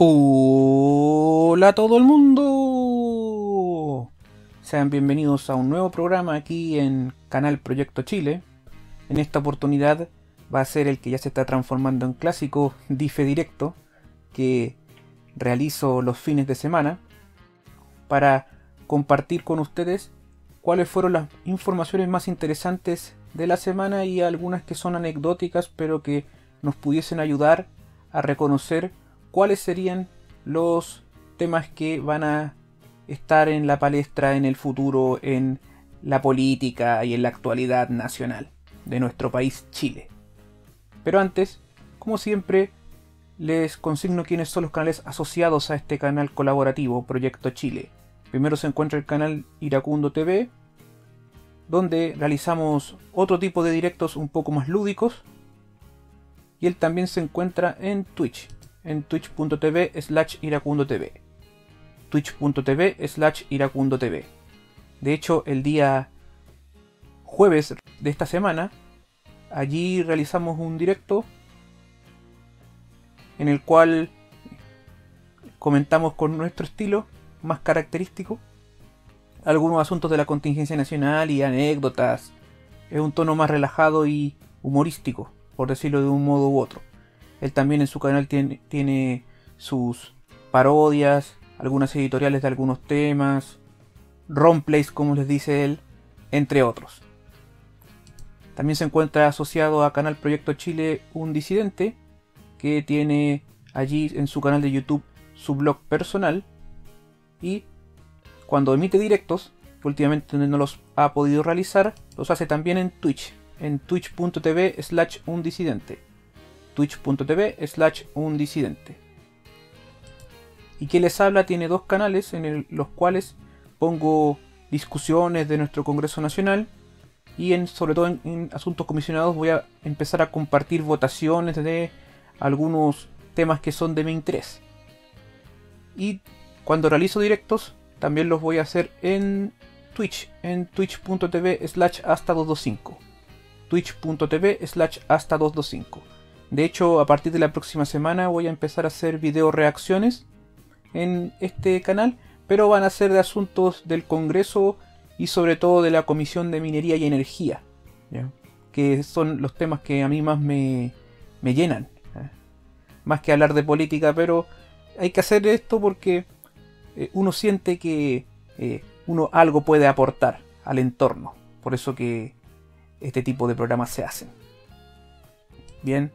Hola a todo el mundo. Sean bienvenidos a un nuevo programa aquí en Canal Proyecto Chile. En esta oportunidad va a ser el que ya se está transformando en clásico Dife Directo, que realizo los fines de semana para compartir con ustedes cuáles fueron las informaciones más interesantes de la semana y algunas que son anecdóticas pero que nos pudiesen ayudar a reconocer cuáles serían los temas que van a estar en la palestra en el futuro en la política y en la actualidad nacional de nuestro país Chile. Pero antes, como siempre, les consigno quiénes son los canales asociados a este canal colaborativo Proyecto Chile. Primero se encuentra el canal Iracundo TV, donde realizamos otro tipo de directos un poco más lúdicos. Y él también se encuentra en Twitch, en twitch.tv/iracundotv. twitch.tv/iracundotv. De hecho, el día jueves de esta semana, allí realizamos un directo en el cual comentamos con nuestro estilo más característico algunos asuntos de la contingencia nacional y anécdotas. Es un tono más relajado y humorístico, por decirlo de un modo u otro. Él también en su canal tiene sus parodias, algunas editoriales de algunos temas, roleplays como les dice él, entre otros. También se encuentra asociado a Canal Proyecto Chile un disidente que tiene allí en su canal de YouTube su blog personal, y cuando emite directos, que últimamente no los ha podido realizar, los hace también en Twitch, en twitch.tv/undisidente. twitch.tv/undisidente. Y quien les habla tiene dos canales en los cuales pongo discusiones de nuestro Congreso Nacional, y sobre todo en asuntos comisionados voy a empezar a compartir votaciones de algunos temas que son de mi interés. Y cuando realizo directos también los voy a hacer en Twitch, en twitch.tv/hasta225. twitch.tv/hasta225. De hecho, a partir de la próxima semana voy a empezar a hacer video reacciones en este canal, pero van a ser de asuntos del Congreso y sobre todo de la Comisión de Minería y Energía, ¿ya? Que son los temas que a mí más me llenan, ¿eh? Más que hablar de política, pero hay que hacer esto porque uno siente que uno algo puede aportar al entorno. Por eso que este tipo de programas se hacen. Bien,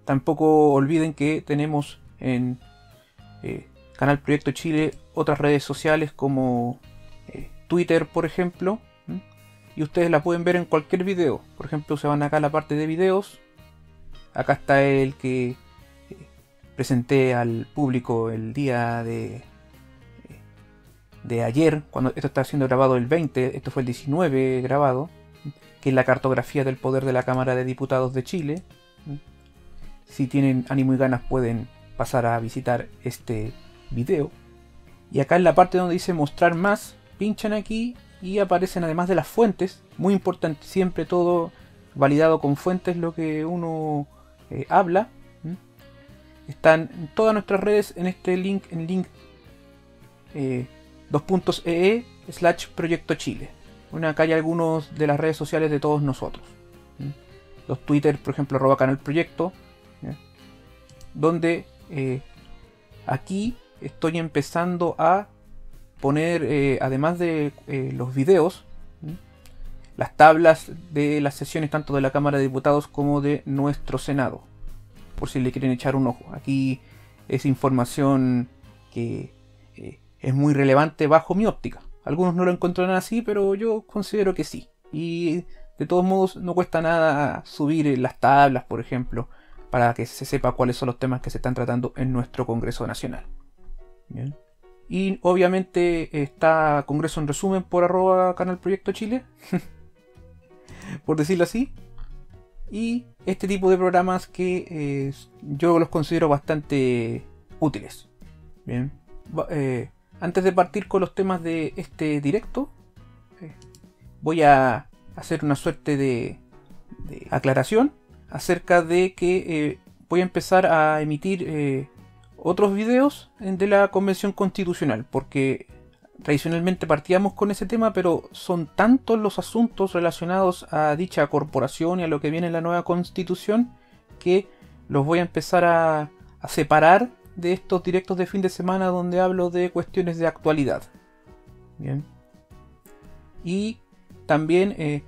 tampoco olviden que tenemos en Canal Proyecto Chile otras redes sociales como Twitter, por ejemplo, y ustedes la pueden ver en cualquier video. Por ejemplo, se van acá a la parte de videos. Acá está el que presenté al público el día de ayer, cuando esto está siendo grabado el 20, esto fue el 19 grabado, que es la cartografía del poder de la Cámara de Diputados de Chile. Si tienen ánimo y ganas pueden pasar a visitar este video. Y acá en la parte donde dice mostrar más, pinchan aquí y aparecen además de las fuentes, muy importante, siempre todo validado con fuentes lo que uno habla. Están en todas nuestras redes en este link, en link /ee/Proyecto Chile. Bueno, acá hay algunos de las redes sociales de todos nosotros. Los Twitter, por ejemplo, @canalproyecto, donde aquí estoy empezando a poner, además de los videos, las tablas de las sesiones tanto de la Cámara de Diputados como de nuestro Senado, por si le quieren echar un ojo. Aquí es información que es muy relevante bajo mi óptica. Algunos no lo encontrarán así, pero yo considero que sí. Y de todos modos no cuesta nada subir las tablas, por ejemplo, para que se sepa cuáles son los temas que se están tratando en nuestro Congreso Nacional. Bien. Y obviamente está Congreso en Resumen por @Canal Proyecto Chile, por decirlo así. Y este tipo de programas que yo los considero bastante útiles. Bien. Antes de partir con los temas de este directo, voy a hacer una suerte de aclaración acerca de que voy a empezar a emitir otros videos de la Convención Constitucional, porque tradicionalmente partíamos con ese tema, pero son tantos los asuntos relacionados a dicha corporación y a lo que viene en la nueva Constitución que los voy a empezar a separar de estos directos de fin de semana donde hablo de cuestiones de actualidad. Bien. Y también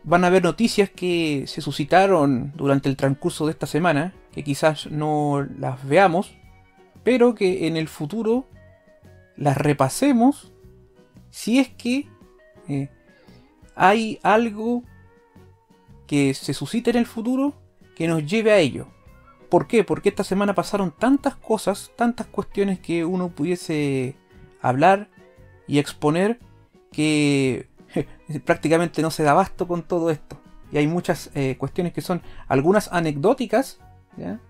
van a haber noticias que se suscitaron durante el transcurso de esta semana, que quizás no las veamos, pero que en el futuro las repasemos si es que hay algo que se suscite en el futuro que nos lleve a ello. ¿Por qué? Porque esta semana pasaron tantas cosas, tantas cuestiones que uno pudiese hablar y exponer que prácticamente no se da abasto con todo esto. Y hay muchas cuestiones que son algunas anecdóticas, ¿ya?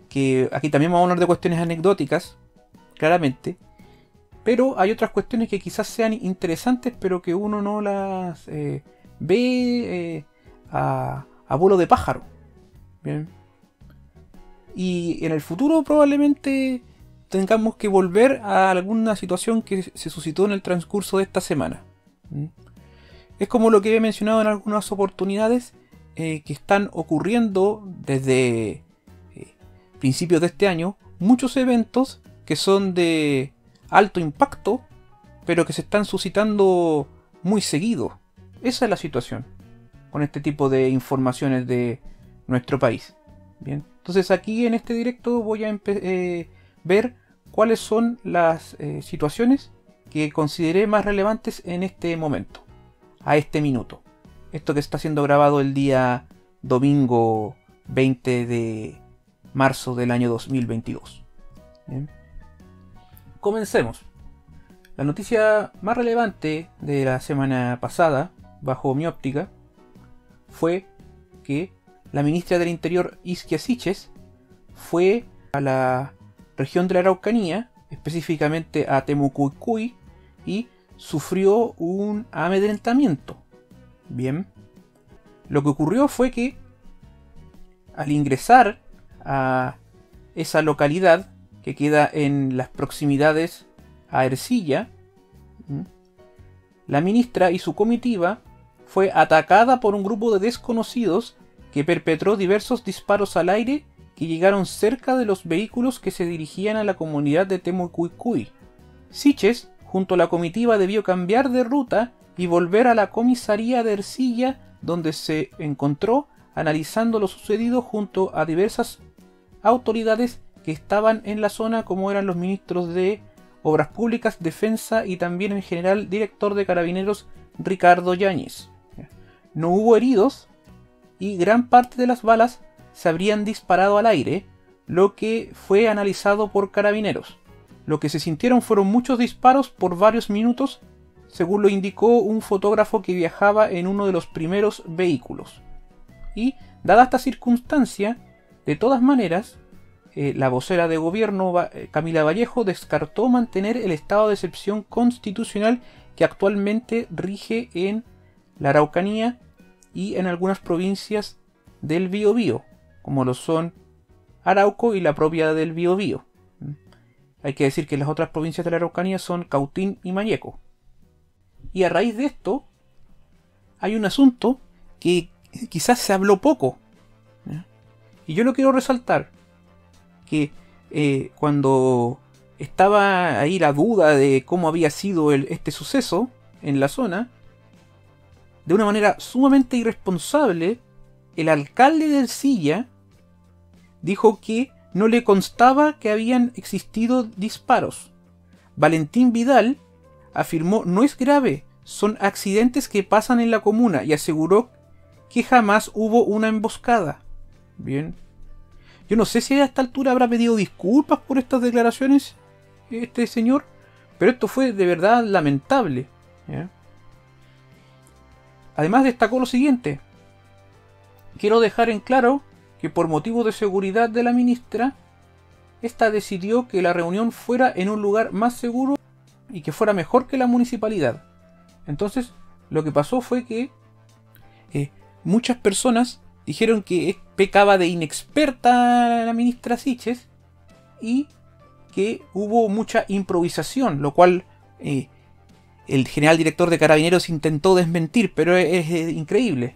Que aquí también vamos a hablar de cuestiones anecdóticas, claramente. Pero hay otras cuestiones que quizás sean interesantes, pero que uno no las ve a vuelo de pájaro. Bien. Y en el futuro probablemente tengamos que volver a alguna situación que se suscitó en el transcurso de esta semana. Es como lo que he mencionado en algunas oportunidades que están ocurriendo desde principios de este año. Muchos eventos que son de alto impacto, pero que se están suscitando muy seguido. Esa es la situación con este tipo de informaciones de nuestro país. Bien, entonces aquí en este directo voy a ver cuáles son las situaciones que consideré más relevantes en este momento, a este minuto. Esto que está siendo grabado el día domingo 20 de marzo del año 2022. Bien. Comencemos. La noticia más relevante de la semana pasada, bajo mi óptica, fue que la ministra del Interior, Isquia Siches, fue a la región de la Araucanía, específicamente a Temucuicui, y sufrió un amedrentamiento. Bien. Lo que ocurrió fue que al ingresar a esa localidad que queda en las proximidades a Ercilla, la ministra y su comitiva fue atacada por un grupo de desconocidos que perpetró diversos disparos al aire que llegaron cerca de los vehículos que se dirigían a la comunidad de Temucuicui. Siches, junto a la comitiva, debió cambiar de ruta y volver a la comisaría de Ercilla, donde se encontró analizando lo sucedido junto a diversas autoridades que estaban en la zona, como eran los ministros de Obras Públicas, Defensa y también el general director de Carabineros, Ricardo Yáñez. No hubo heridos y gran parte de las balas se habrían disparado al aire, lo que fue analizado por Carabineros. Lo que se sintieron fueron muchos disparos por varios minutos, según lo indicó un fotógrafo que viajaba en uno de los primeros vehículos. Y, dada esta circunstancia, de todas maneras, la vocera de gobierno, Camila Vallejo, descartó mantener el estado de excepción constitucional que actualmente rige en la Araucanía y en algunas provincias del Biobío, como lo son Arauco y la propia del Biobío. Hay que decir que las otras provincias de la Araucanía son Cautín y Mayeco. Y a raíz de esto, hay un asunto que quizás se habló poco, ¿ya? Y yo lo quiero resaltar, que cuando estaba ahí la duda de cómo había sido este suceso en la zona, de una manera sumamente irresponsable, el alcalde de Ercilla dijo que no le constaba que habían existido disparos. Valentín Vidal afirmó: no es grave, son accidentes que pasan en la comuna, y aseguró que jamás hubo una emboscada. Bien. Yo no sé si a esta altura habrá pedido disculpas por estas declaraciones este señor, pero esto fue de verdad lamentable, ¿ya? Además destacó lo siguiente: quiero dejar en claro que por motivos de seguridad de la ministra, esta decidió que la reunión fuera en un lugar más seguro y que fuera mejor que la municipalidad. Entonces, lo que pasó fue que muchas personas dijeron que pecaba de inexperta la ministra Siches y que hubo mucha improvisación, lo cual el general director de Carabineros intentó desmentir, pero es increíble.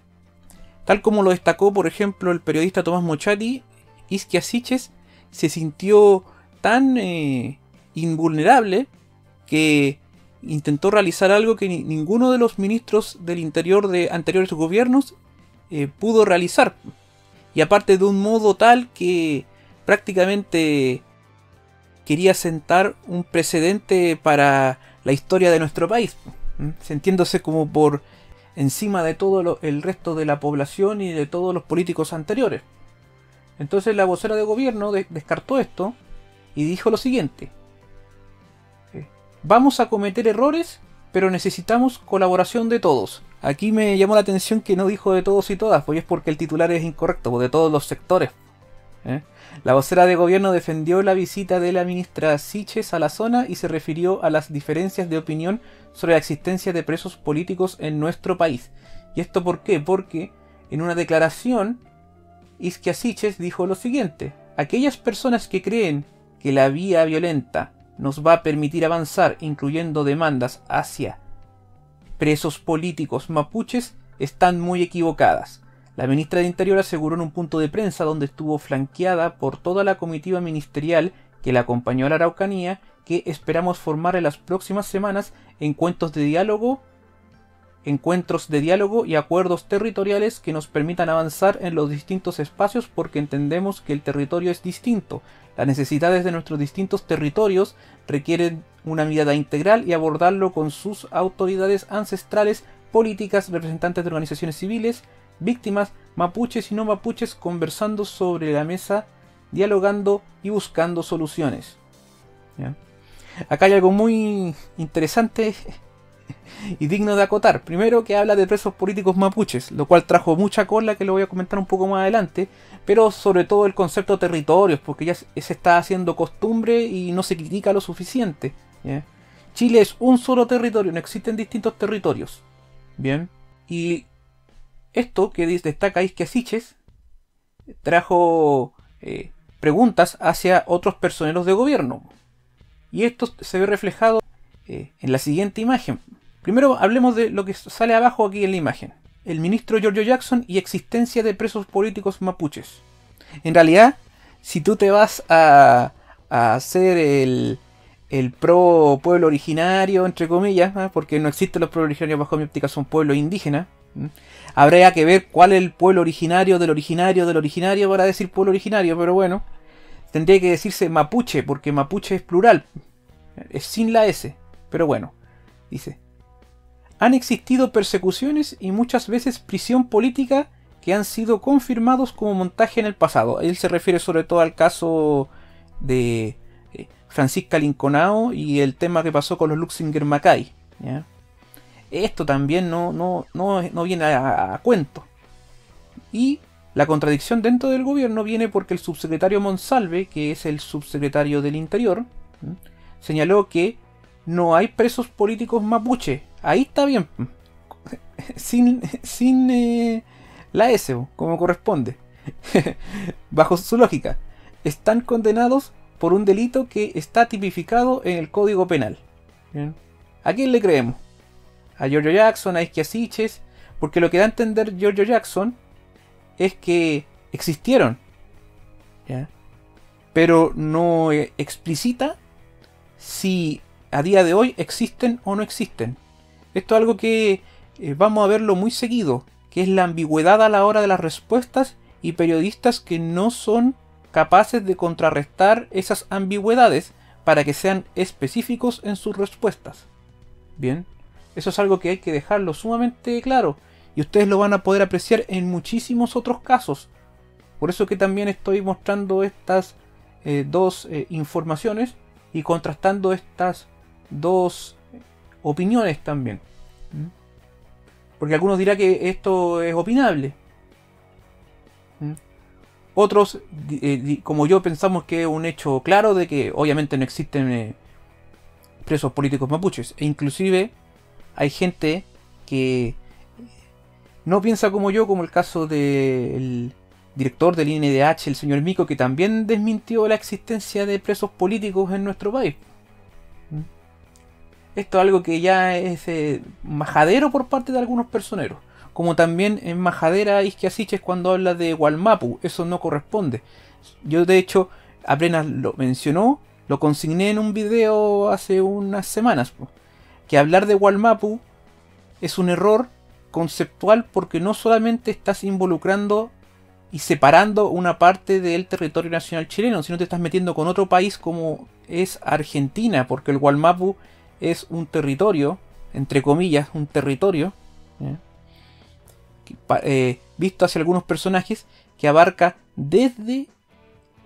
Tal como lo destacó, por ejemplo, el periodista Tomás Mochati, Isquia Siches se sintió tan invulnerable que intentó realizar algo que ninguno de los ministros del interior de anteriores gobiernos pudo realizar. Y aparte de un modo tal que prácticamente quería sentar un precedente para la historia de nuestro país, sintiéndose como por encima de todo el resto de la población y de todos los políticos anteriores. Entonces la vocera de gobierno descartó esto y dijo lo siguiente: vamos a cometer errores, pero necesitamos colaboración de todos. Aquí me llamó la atención que no dijo de todos y todas, pues es porque el titular es incorrecto, pues de todos los sectores. La vocera de gobierno defendió la visita de la ministra Siches a la zona y se refirió a las diferencias de opinión sobre la existencia de presos políticos en nuestro país. ¿Y esto por qué? Porque en una declaración Isquia Siches dijo lo siguiente: aquellas personas que creen que la vía violenta nos va a permitir avanzar, incluyendo demandas hacia presos políticos mapuches, están muy equivocadas. La ministra de Interior aseguró en un punto de prensa donde estuvo flanqueada por toda la comitiva ministerial que la acompañó a la Araucanía que esperamos formar en las próximas semanas encuentros de diálogo y acuerdos territoriales que nos permitan avanzar en los distintos espacios, porque entendemos que el territorio es distinto. Las necesidades de nuestros distintos territorios requieren una mirada integral y abordarlo con sus autoridades ancestrales, políticas, representantes de organizaciones civiles, víctimas, mapuches y no mapuches, conversando sobre la mesa, dialogando y buscando soluciones. ¿Ya? Acá hay algo muy interesante y digno de acotar. Primero, que habla de presos políticos mapuches, lo cual trajo mucha cola, que lo voy a comentar un poco más adelante, pero sobre todo el concepto de territorios, porque ya se está haciendo costumbre y no se critica lo suficiente. ¿Ya? Chile es un solo territorio, no existen distintos territorios. Bien, y esto que destaca Isquia Siches trajo preguntas hacia otros personeros de gobierno, y esto se ve reflejado en la siguiente imagen. Primero hablemos de lo que sale abajo aquí en la imagen: el ministro Giorgio Jackson y existencia de presos políticos mapuches. En realidad, si tú te vas a hacer el pro pueblo originario, entre comillas, porque no existen los pueblos originarios bajo mi óptica, son pueblos indígenas, habría que ver cuál es el pueblo originario del originario del originario para decir pueblo originario, pero bueno, tendría que decirse mapuche, porque mapuche es plural, es sin la S, pero bueno, dice: han existido persecuciones y muchas veces prisión política que han sido confirmados como montaje en el pasado. Él se refiere sobre todo al caso de Francisca Linconao y el tema que pasó con los Luxinger Macay, ¿ya? Esto también no viene a cuento. Y la contradicción dentro del gobierno viene porque el subsecretario Monsalve, que es el subsecretario del Interior, señaló que no hay presos políticos mapuche. Ahí está bien, sin la S, como corresponde. Bajo su lógica, están condenados por un delito que está tipificado en el Código Penal. ¿Bien? ¿A quién le creemos? A Giorgio Jackson, a Isquia Siches, porque lo que da a entender Giorgio Jackson es que existieron, ¿ya? Pero no explicita si a día de hoy existen o no existen. Esto es algo que vamos a verlo muy seguido, que es la ambigüedad a la hora de las respuestas y periodistas que no son capaces de contrarrestar esas ambigüedades para que sean específicos en sus respuestas. Bien, eso es algo que hay que dejarlo sumamente claro, y ustedes lo van a poder apreciar en muchísimos otros casos. Por eso que también estoy mostrando estas dos informaciones y contrastando estas dos opiniones también. Porque algunos dirán que esto es opinable. Otros, como yo, pensamos que es un hecho claro de que obviamente no existen presos políticos mapuches. E inclusive hay gente que no piensa como yo, como el caso del director del INDH, el señor Mico, que también desmintió la existencia de presos políticos en nuestro país. Esto es algo que ya es majadero por parte de algunos personeros. Como también en majadera Isquia Siches cuando habla de Wallmapu. Eso no corresponde. Yo de hecho, apenas lo mencionó, lo consigné en un video hace unas semanas. Que hablar de Wallmapu es un error conceptual porque no solamente estás involucrando y separando una parte del territorio nacional chileno, sino te estás metiendo con otro país como es Argentina, porque el Wallmapu es un territorio, entre comillas, un territorio, visto hacia algunos personajes, que abarca desde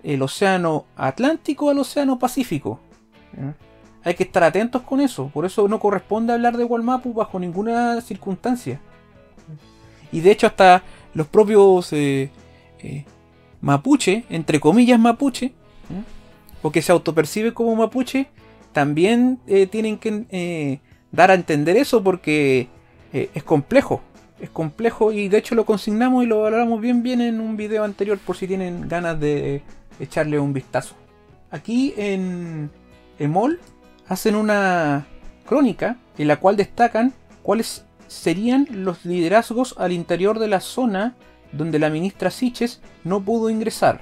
el océano Atlántico al océano Pacífico. Hay que estar atentos con eso, por eso no corresponde hablar de Wallmapu bajo ninguna circunstancia. Y de hecho hasta los propios mapuche, entre comillas mapuche, o que se autopercibe como mapuche, también tienen que dar a entender eso porque es complejo. Es complejo y de hecho lo consignamos y lo valoramos bien en un video anterior por si tienen ganas de echarle un vistazo. Aquí en EMOL hacen una crónica en la cual destacan cuáles serían los liderazgos al interior de la zona donde la ministra Siches no pudo ingresar.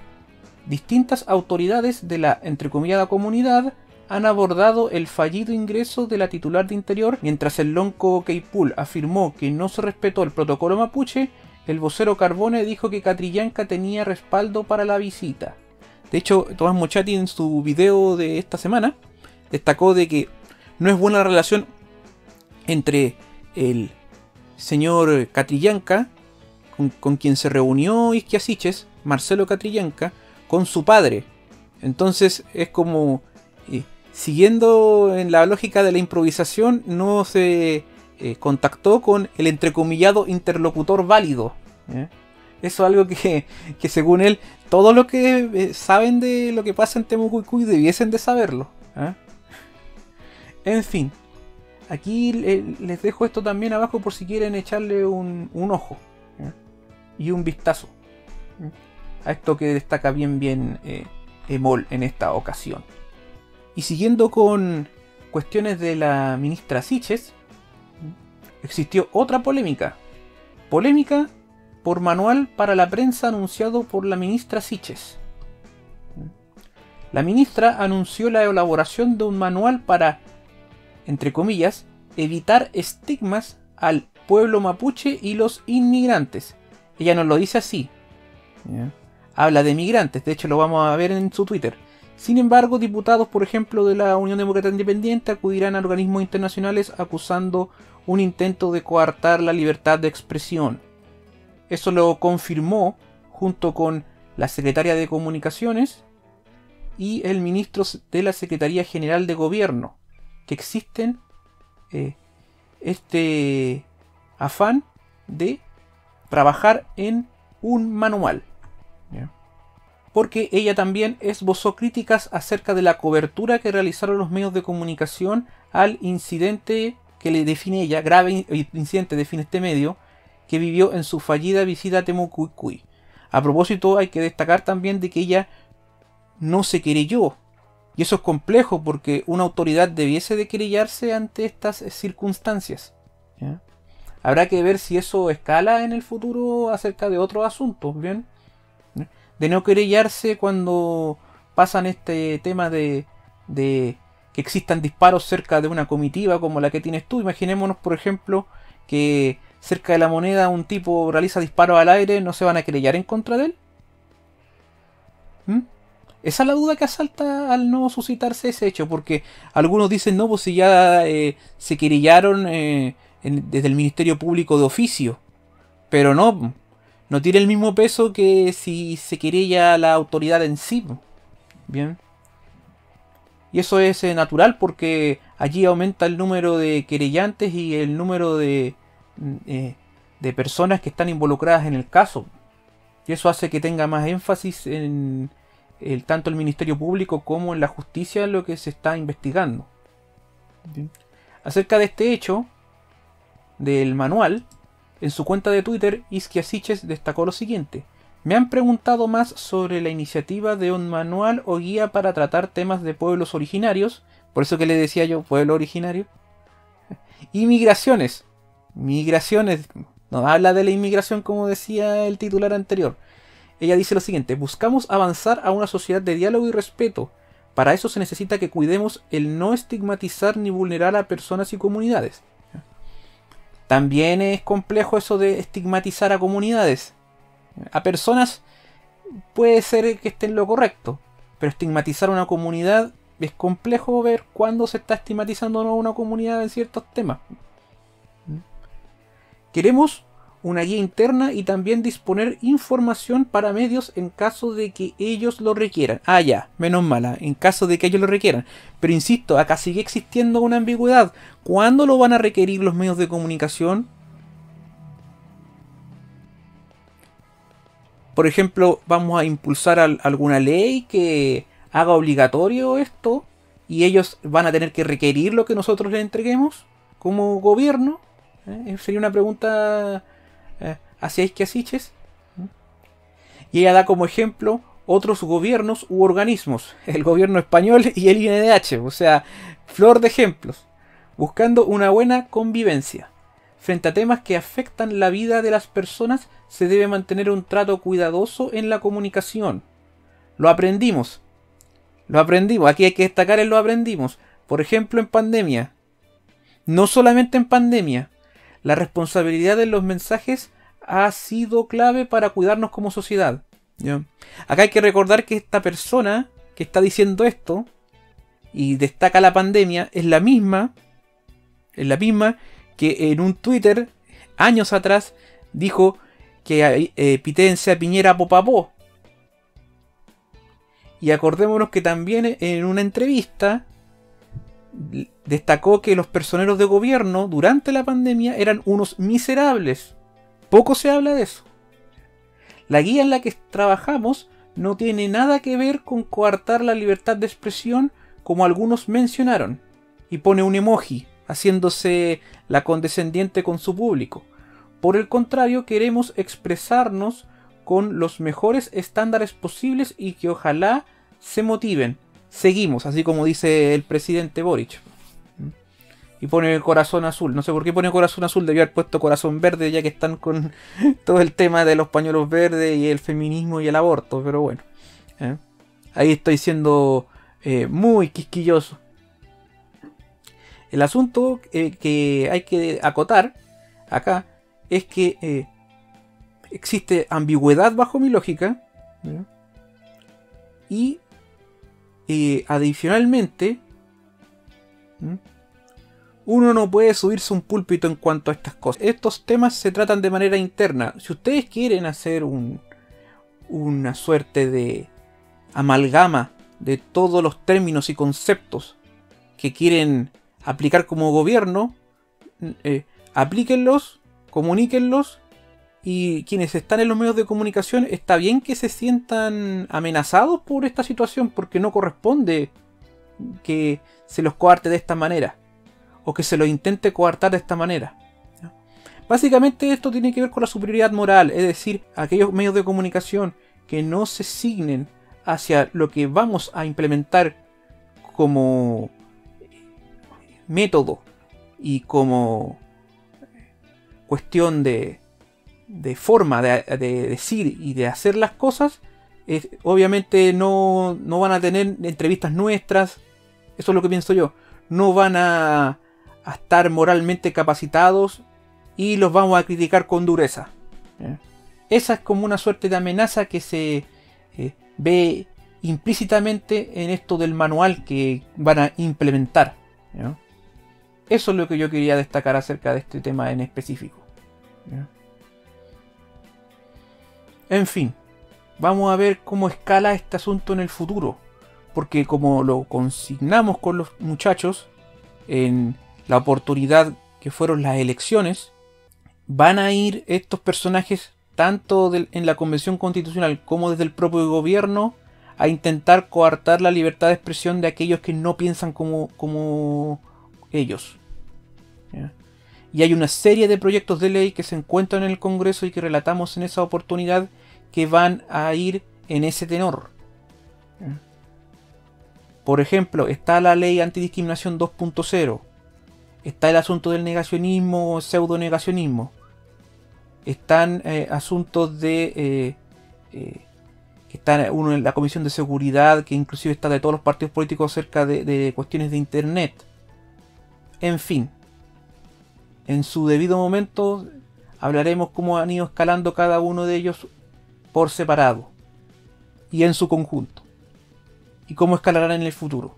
Distintas autoridades de la entrecomillada comunidad han abordado el fallido ingreso de la titular de Interior, mientras el Lonco Queipul afirmó que no se respetó el protocolo mapuche. El vocero Carbone dijo que Catrillanca tenía respaldo para la visita. De hecho, Tomás Mochati en su video de esta semana destacó de que no es buena la relación entre el señor Catrillanca, con quien se reunió Isquia Siches, Marcelo Catrillanca, con su padre. Entonces es como, siguiendo en la lógica de la improvisación, no se contactó con el entrecomillado interlocutor válido. Eso es algo que según él, todos los que saben de lo que pasa en Temucuicui debiesen de saberlo. En fin, aquí les dejo esto también abajo por si quieren echarle un ojo y un vistazo a esto que destaca bien EMOL en esta ocasión. Y siguiendo con cuestiones de la ministra Siches, existió otra polémica. Polémica por manual para la prensa anunciado por la ministra Siches. La ministra anunció la elaboración de un manual para, entre comillas, evitar estigmas al pueblo mapuche y los inmigrantes. Ella nos lo dice así. Habla de migrantes, de hecho lo vamos a ver en su Twitter. Sin embargo, diputados, por ejemplo, de la Unión Demócrata Independiente acudirán a organismos internacionales acusando un intento de coartar la libertad de expresión. Eso lo confirmó junto con la secretaria de Comunicaciones y el ministro de la Secretaría General de Gobierno, que existen este afán de trabajar en un manual. Porque ella también esbozó críticas acerca de la cobertura que realizaron los medios de comunicación al incidente que le define ella, grave incidente define este medio, que vivió en su fallida visita a Temucuicui. A propósito, hay que destacar también de que ella no se querelló. Y eso es complejo porque una autoridad debiese de querellarse ante estas circunstancias. Habrá que ver si eso escala en el futuro acerca de otros asuntos, ¿bien? De no querellarse cuando pasan este tema de que existan disparos cerca de una comitiva como la que tienes tú. Imaginémonos, por ejemplo, que cerca de la Moneda un tipo realiza disparos al aire, ¿no se van a querellar en contra de él? Esa es la duda que asalta al no suscitarse ese hecho, porque algunos dicen, no, pues si ya se querellaron desde el Ministerio Público de oficio, pero no tiene el mismo peso que si se querella la autoridad en sí. Bien. Y eso es natural porque allí aumenta el número de querellantes y el número de personas que están involucradas en el caso. Y eso hace que tenga más énfasis en tanto el Ministerio Público como en la justicia en lo que se está investigando. Bien. Acerca de este hecho, del manual, en su cuenta de Twitter, Isquia Siches destacó lo siguiente: Me han preguntado más sobre la iniciativa de un manual o guía para tratar temas de pueblos originarios, por eso que le decía yo, pueblo originario, y migraciones. Migraciones, no habla de la inmigración como decía el titular anterior. Ella dice lo siguiente: buscamos avanzar a una sociedad de diálogo y respeto. Para eso se necesita que cuidemos el no estigmatizar ni vulnerar a personas y comunidades. También es complejo eso de estigmatizar a comunidades. A personas puede ser que estén en lo correcto, pero estigmatizar a una comunidad es complejo ver cuándo se está estigmatizando o no una comunidad en ciertos temas. Queremos una guía interna y también disponer información para medios en caso de que ellos lo requieran. Ah, ya, menos mala, en caso de que ellos lo requieran. Pero insisto, acá sigue existiendo una ambigüedad. ¿Cuándo lo van a requerir los medios de comunicación? Por ejemplo, vamos a impulsar alguna ley que haga obligatorio esto y ellos van a tener que requerir lo que nosotros les entreguemos como gobierno. Sería una pregunta hacia Isquiasiches. Y ella da como ejemplo otros gobiernos u organismos, el gobierno español y el INDH, o sea, flor de ejemplos, buscando una buena convivencia. Frente a temas que afectan la vida de las personas, se debe mantener un trato cuidadoso en la comunicación. Lo aprendimos, aquí hay que destacar en lo aprendimos. Por ejemplo, en pandemia. No solamente en pandemia, la responsabilidad de los mensajes ha sido clave para cuidarnos como sociedad. ¿Ya? Acá hay que recordar que esta persona que está diciendo esto y destaca la pandemia es la misma que en un Twitter años atrás dijo que pítense a Piñera popapó. Y acordémonos que también en una entrevista destacó que los personeros de gobierno durante la pandemia eran unos miserables. Poco se habla de eso. La guía en la que trabajamos no tiene nada que ver con coartar la libertad de expresión como algunos mencionaron. Y pone un emoji, haciéndose la condescendiente con su público. Por el contrario, queremos expresarnos con los mejores estándares posibles y que ojalá se motiven. Seguimos, así como dice el presidente Boric. Y pone el corazón azul. No sé por qué pone corazón azul, debió haber puesto corazón verde, ya que están con todo el tema de los pañuelos verdes y el feminismo y el aborto. Pero bueno, ahí estoy siendo muy quisquilloso. El asunto que hay que acotar acá es que existe ambigüedad bajo mi lógica. Y adicionalmente, uno no puede subirse a un púlpito en cuanto a estas cosas. Estos temas se tratan de manera interna. Si ustedes quieren hacer una suerte de amalgama de todos los términos y conceptos que quieren aplicar como gobierno, aplíquenlos, comuníquenlos, y quienes están en los medios de comunicación está bien que se sientan amenazados por esta situación, porque no corresponde que se los coarte de esta manera o que se los intente coartar de esta manera. Básicamente esto tiene que ver con la superioridad moral, es decir, aquellos medios de comunicación que no se signen hacia lo que vamos a implementar como método y como cuestión de forma de decir y de hacer las cosas, obviamente no van a tener entrevistas nuestras. Eso es lo que pienso yo. No van a estar moralmente capacitados y los vamos a criticar con dureza. Esa es como una suerte de amenaza que se ve implícitamente en esto del manual que van a implementar. Eso es lo que yo quería destacar acerca de este tema en específico. En fin, vamos a ver cómo escala este asunto en el futuro. Porque como lo consignamos con los muchachos en la oportunidad que fueron las elecciones, van a ir estos personajes tanto en la Convención Constitucional como desde el propio gobierno a intentar coartar la libertad de expresión de aquellos que no piensan como ellos. ¿Ya? Y hay una serie de proyectos de ley que se encuentran en el Congreso y que relatamos en esa oportunidad que van a ir en ese tenor. Por ejemplo, está la ley antidiscriminación 2.0, está el asunto del negacionismo o pseudonegacionismo, están asuntos de que está uno en la Comisión de Seguridad, que inclusive está de todos los partidos políticos acerca de cuestiones de internet. En fin, en su debido momento hablaremos cómo han ido escalando cada uno de ellos por separado y en su conjunto, y cómo escalarán en el futuro.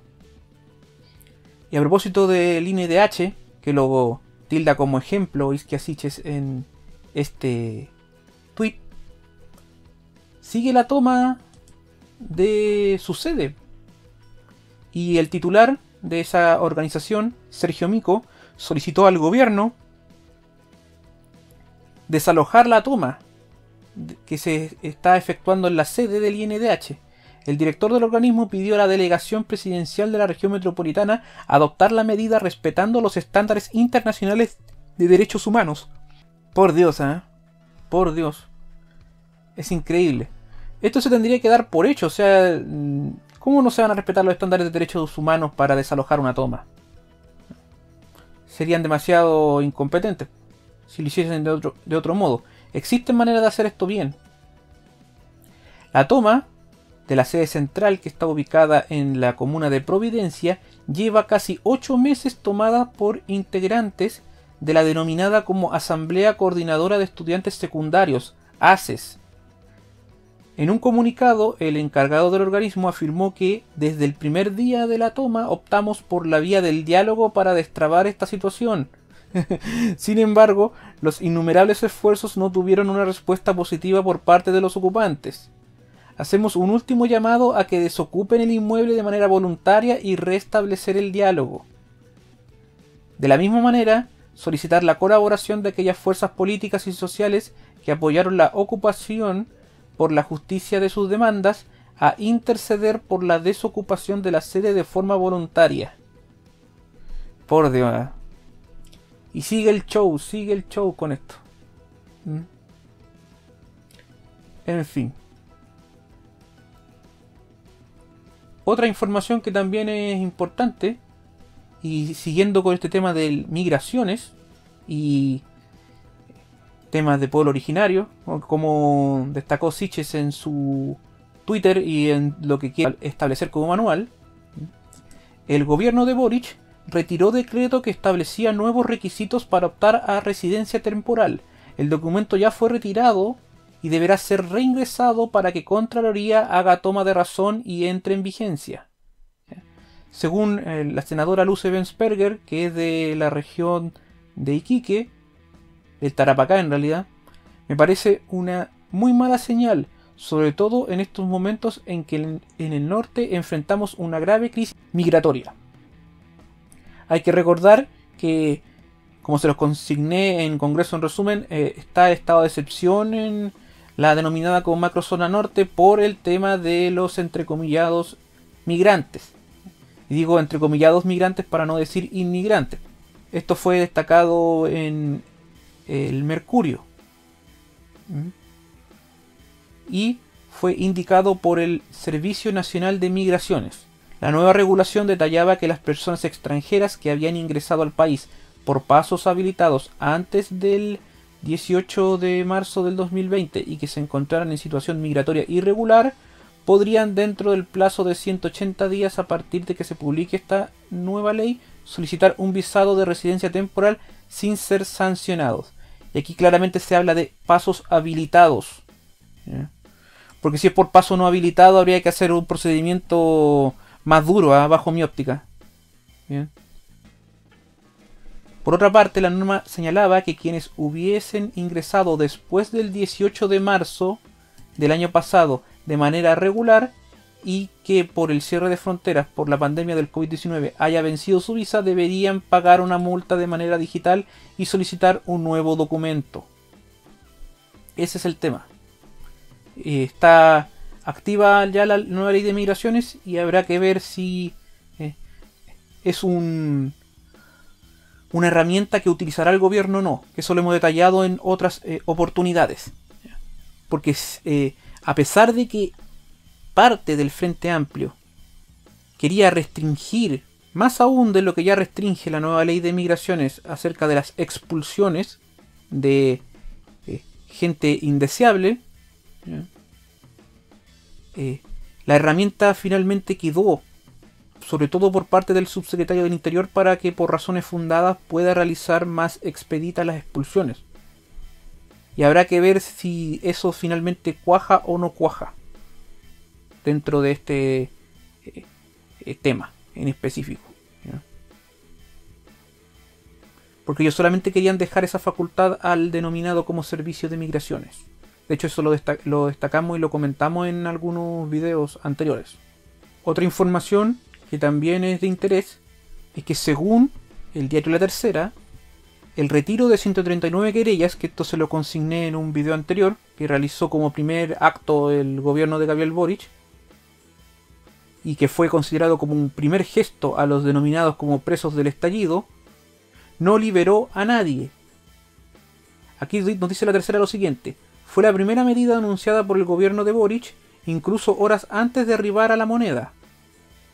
Y a propósito del INDH, que lo tilda como ejemplo Isquia Siches en este tweet, sigue la toma de su sede. Y el titular de esa organización, Sergio Mico, solicitó al gobierno desalojar la toma que se está efectuando en la sede del INDH. El director del organismo pidió a la delegación presidencial de la región metropolitana adoptar la medida respetando los estándares internacionales de derechos humanos. Por Dios, por Dios. Es increíble. Esto se tendría que dar por hecho, o sea, ¿cómo no se van a respetar los estándares de derechos humanos para desalojar una toma? Serían demasiado incompetentes si lo hiciesen de otro modo. Existen maneras de hacer esto bien. La toma de la sede central, que está ubicada en la comuna de Providencia, lleva casi 8 meses tomada por integrantes de la denominada como Asamblea Coordinadora de Estudiantes Secundarios, ACES. En un comunicado, el encargado del organismo afirmó que desde el primer día de la toma optamos por la vía del diálogo para destrabar esta situación. Sin embargo, los innumerables esfuerzos no tuvieron una respuesta positiva por parte de los ocupantes. Hacemos un último llamado a que desocupen el inmueble de manera voluntaria y restablecer el diálogo. De la misma manera, solicitar la colaboración de aquellas fuerzas políticas y sociales que apoyaron la ocupación por la justicia de sus demandas a interceder por la desocupación de la sede de forma voluntaria. Por Dios. Y sigue el show con esto. En fin. Otra información que también es importante, y siguiendo con este tema de migraciones y temas de pueblo originario, como destacó Siches en su Twitter y en lo que quiere establecer como manual, el gobierno de Boric retiró decreto que establecía nuevos requisitos para optar a residencia temporal. El documento ya fue retirado y deberá ser reingresado para que Contraloría haga toma de razón y entre en vigencia. Según la senadora Luce Bensperger, que es de la región de Iquique, del Tarapacá en realidad, me parece una muy mala señal, sobre todo en estos momentos en que en el norte enfrentamos una grave crisis migratoria. Hay que recordar que, como se los consigné en Congreso en resumen, está el estado de excepción en la denominada como macrozona norte por el tema de los entrecomillados migrantes. Y digo entrecomillados migrantes para no decir inmigrantes. Esto fue destacado en el Mercurio. Y fue indicado por el Servicio Nacional de Migraciones. La nueva regulación detallaba que las personas extranjeras que habían ingresado al país por pasos habilitados antes del 18 de marzo del 2020 y que se encontraran en situación migratoria irregular, podrían dentro del plazo de 180 días a partir de que se publique esta nueva ley solicitar un visado de residencia temporal sin ser sancionados. Y aquí claramente se habla de pasos habilitados. Porque si es por paso no habilitado habría que hacer un procedimiento más duro, bajo mi óptica. Bien. Por otra parte, la norma señalaba que quienes hubiesen ingresado después del 18 de marzo del año pasado de manera regular y que por el cierre de fronteras por la pandemia del COVID-19 haya vencido su visa, deberían pagar una multa de manera digital y solicitar un nuevo documento. Ese es el tema. Está activa ya la nueva ley de migraciones y habrá que ver si es una herramienta que utilizará el gobierno o no. Eso lo hemos detallado en otras oportunidades. porque a pesar de que parte del Frente Amplio quería restringir, más aún de lo que ya restringe la nueva ley de migraciones acerca de las expulsiones de gente indeseable, la herramienta finalmente quedó, sobre todo por parte del subsecretario del Interior, para que por razones fundadas pueda realizar más expeditas las expulsiones. Y habrá que ver si eso finalmente cuaja o no cuaja dentro de este tema en específico, ¿ya? Porque ellos solamente querían dejar esa facultad al denominado como servicio de migraciones. De hecho, eso lo destacamos y lo comentamos en algunos videos anteriores. Otra información que también es de interés es que, según el diario La Tercera, el retiro de 139 querellas, que esto se lo consigné en un video anterior, que realizó como primer acto el gobierno de Gabriel Boric, y que fue considerado como un primer gesto a los denominados como presos del estallido, no liberó a nadie. Aquí nos dice La Tercera lo siguiente: fue la primera medida anunciada por el gobierno de Boric, incluso horas antes de arribar a La Moneda.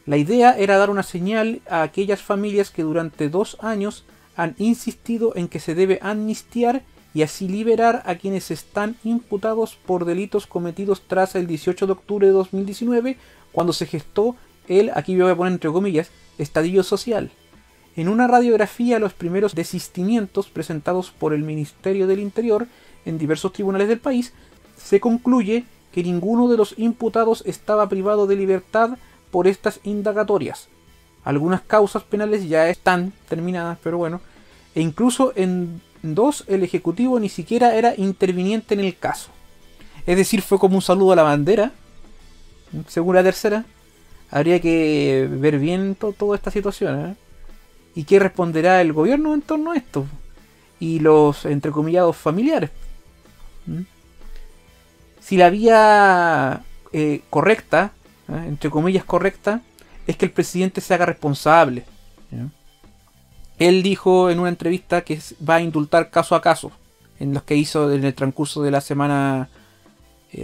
La idea era dar una señal a aquellas familias que durante 2 años han insistido en que se debe amnistiar y así liberar a quienes están imputados por delitos cometidos tras el 18 de octubre de 2019, cuando se gestó el, aquí voy a poner entre comillas, estallido social. En una radiografía, los primeros desistimientos presentados por el Ministerio del Interior en diversos tribunales del país, se concluye que ninguno de los imputados estaba privado de libertad por estas indagatorias. Algunas causas penales ya están terminadas, pero bueno, e incluso en 2 el Ejecutivo ni siquiera era interviniente en el caso. Es decir, fue como un saludo a la bandera, según La Tercera. Habría que ver bien toda esta situación, ¿eh? ¿Y qué responderá el gobierno en torno a esto? Y los entrecomillados familiares. Si la vía correcta, entre comillas correcta, es que el presidente se haga responsable, ¿ya? Él dijo en una entrevista que va a indultar caso a caso, en los que hizo en el transcurso de la semana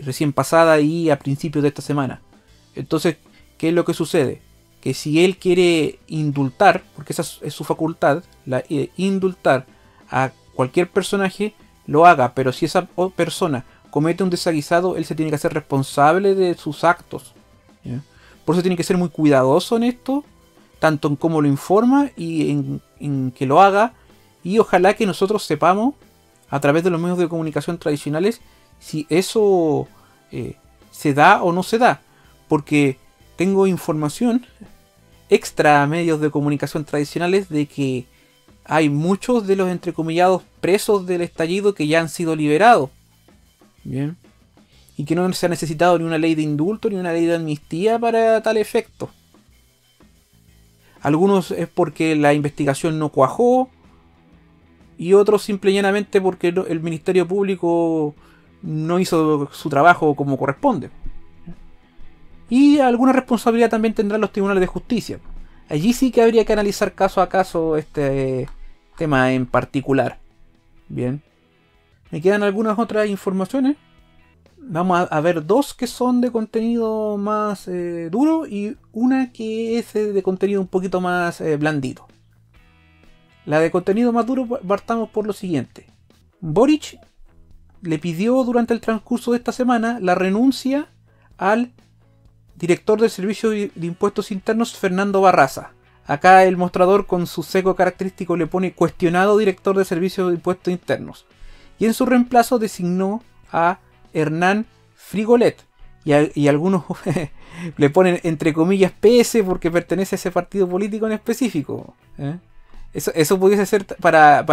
recién pasada y a principios de esta semana. Entonces, ¿qué es lo que sucede? Que si él quiere indultar, porque esa es su facultad, indultar a cualquier personaje, lo haga, pero si esa persona comete un desaguisado, él se tiene que hacer responsable de sus actos, ¿ya? Por eso tiene que ser muy cuidadoso en esto, tanto en cómo lo informa y en que lo haga, y ojalá que nosotros sepamos, a través de los medios de comunicación tradicionales, si eso se da o no se da, porque tengo información extra a medios de comunicación tradicionales de que hay muchos de los entrecomillados presos del estallido que ya han sido liberados, bien, y que no se ha necesitado ni una ley de indulto ni una ley de amnistía para tal efecto. Algunos es porque la investigación no cuajó, y otros simple y llanamente porque el Ministerio Público no hizo su trabajo como corresponde. Y alguna responsabilidad también tendrán los tribunales de justicia. Allí sí que habría que analizar caso a caso este tema en particular. Bien. Me quedan algunas otras informaciones. Vamos a ver 2 que son de contenido más duro y una que es de contenido un poquito más blandito. La de contenido más duro, partamos por lo siguiente. Boric le pidió durante el transcurso de esta semana la renuncia al director del Servicio de Impuestos Internos, Fernando Barraza. Acá el mostrador con su seco característico le pone cuestionado director del Servicio de Impuestos Internos. Y en su reemplazo designó a Hernán Frigolet. Y algunos le ponen entre comillas PS porque pertenece a ese partido político en específico, ¿eh? Eso pudiese ser para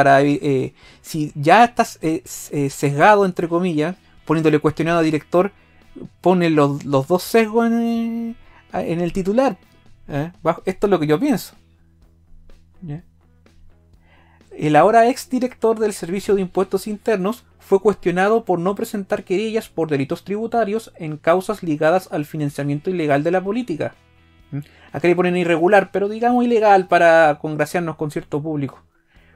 si ya estás sesgado entre comillas, poniéndole cuestionado a director, pone los 2 sesgos en el titular, ¿eh? Esto es lo que yo pienso, ¿ya? El ahora ex director del Servicio de Impuestos Internos fue cuestionado por no presentar querellas por delitos tributarios en causas ligadas al financiamiento ilegal de la política. Acá le ponen irregular, pero digamos ilegal para congraciarnos con cierto público,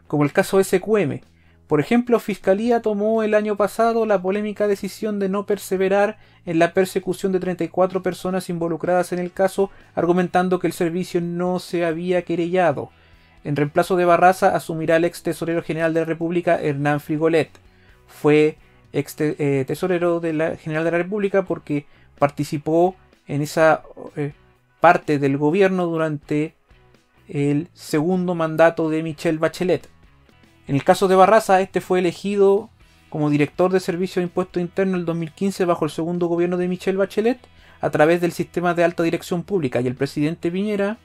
como el caso SQM, Por ejemplo, Fiscalía tomó el año pasado la polémica decisión de no perseverar en la persecución de 34 personas involucradas en el caso, argumentando que el servicio no se había querellado. En reemplazo de Barraza asumirá el ex tesorero general de la República, Hernán Frigolet. Fue ex tesorero general de la República porque participó en esa parte del gobierno durante el segundo mandato de Michelle Bachelet. En el caso de Barraza, este fue elegido como director de Servicio de Impuestos Internos en el 2015 bajo el segundo gobierno de Michelle Bachelet a través del sistema de alta dirección pública, y el presidente Piñera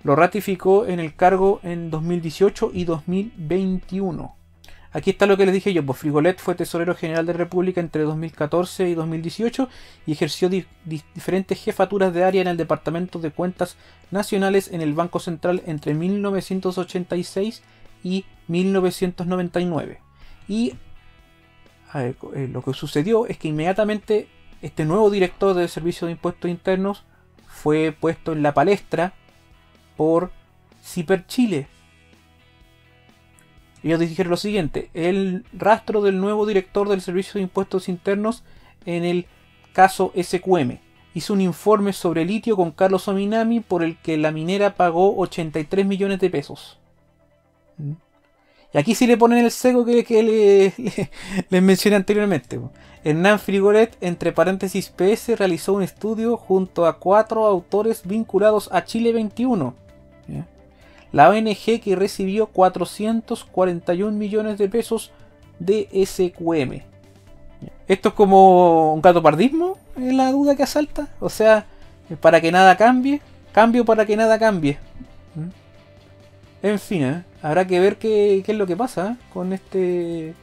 lo ratificó en el cargo en 2018 y 2021. Aquí está lo que les dije yo, pues Frigolet fue tesorero general de la República entre 2014 y 2018 y ejerció diferentes jefaturas de área en el Departamento de Cuentas Nacionales en el Banco Central entre 1986 y 1999. Y lo que sucedió es que inmediatamente este nuevo director del Servicio de Impuestos Internos fue puesto en la palestra por CIPER Chile. Ellos dijeron lo siguiente: el rastro del nuevo director del Servicio de Impuestos Internos en el caso SQM. Hizo un informe sobre litio con Carlos Ominami por el que la minera pagó 83 millones de pesos. Y aquí sí le ponen el seco que les mencioné anteriormente. Hernán Frigolet, entre paréntesis PS, realizó un estudio junto a 4 autores vinculados a Chile 21. ¿Ya? La ONG que recibió 441 millones de pesos de SQM. Esto es como un gatopardismo, es la duda que asalta. O sea, para que nada cambie, cambio para que nada cambie. En fin, habrá que ver qué es lo que pasa con este